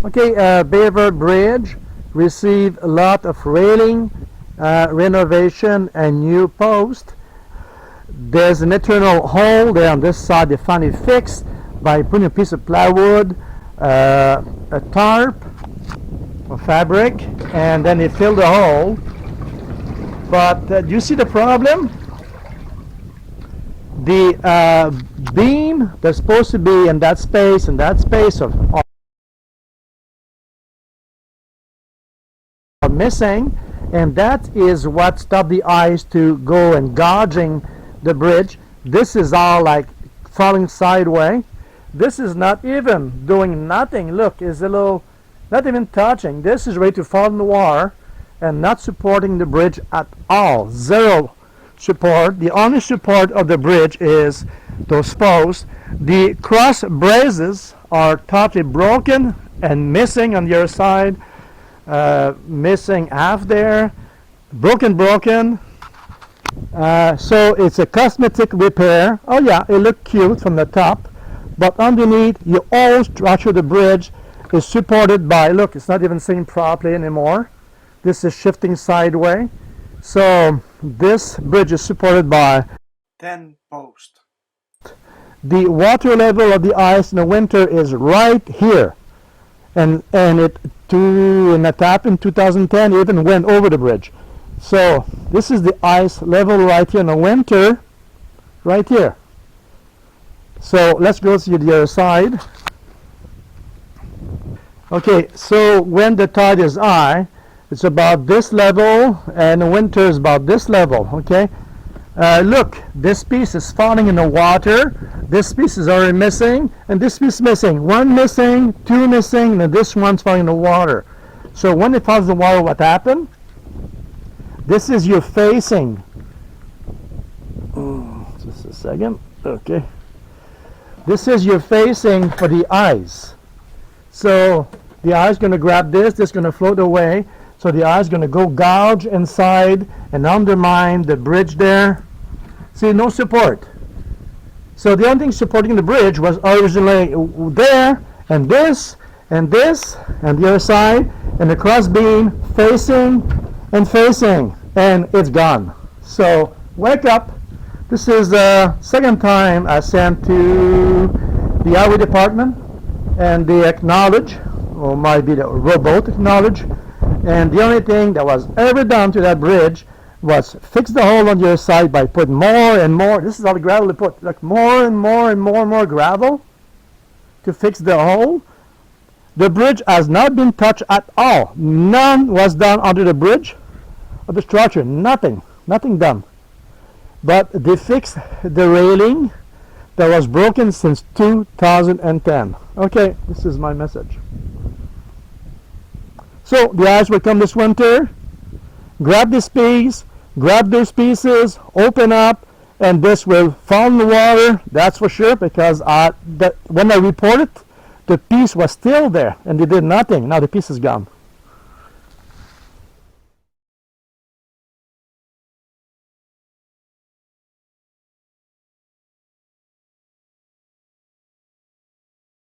Okay, Baie-Verte Bridge received a lot of railing, renovation, and new post. There's an internal hole there on this side. They finally fixed by putting a piece of plywood, a tarp, or fabric, and then they filled the hole. But do you see the problem? The beam that's supposed to be in that space of missing, and that is what stopped the ice to go and gouging the bridge. This is all like falling sideways. This is not even doing nothing. Look, it's a little, not even touching. This is ready to fall in the water and not supporting the bridge at all. Zero support. The only support of the bridge is those posts. The cross braces are totally broken and missing on the other side. Missing half there, broken. So it's a cosmetic repair. Oh yeah, it looked cute from the top, but underneath the whole structure of the bridge is supported by, look, it's not even sitting properly anymore. This is shifting sideways. So this bridge is supported by 10 posts. The water level of the ice in the winter is right here, and it in a tap in 2010 even went over the bridge. So this is the ice level right here in the winter, right here. So let's go to the other side. Okay, so when the tide is high, it's about this level, and the winter is about this level. Okay, look, this piece is falling in the water. This piece is already missing, and this piece is missing. One missing, two missing, and this one's falling in the water. So when it falls in the water, what happened? This is your facing. Just a second. Okay. This is your facing for the ice. So the ice is going to grab this. This is going to float away. So the ice is going to go gouge inside and undermine the bridge there. See, no support. So the only thing supporting the bridge was originally there, and this, and this, and the other side, and the cross beam facing and facing, and it's gone. So wake up. This is the second time I sent to the highway department, and they acknowledge, or might be the rowboat acknowledge, and the only thing that was ever done to that bridge was fix the hole on the other side by putting more and more. This is all the gravel they put, like more and more gravel to fix the hole. The bridge has not been touched at all. None was done under the bridge of the structure. Nothing done. But they fixed the railing that was broken since 2010. Okay, this is my message. So the ice will come this winter. Grab this piece, grab those pieces, open up, and this will fall in the water. That's for sure, because when I reported, the piece was still there and they did nothing. Now the piece is gone.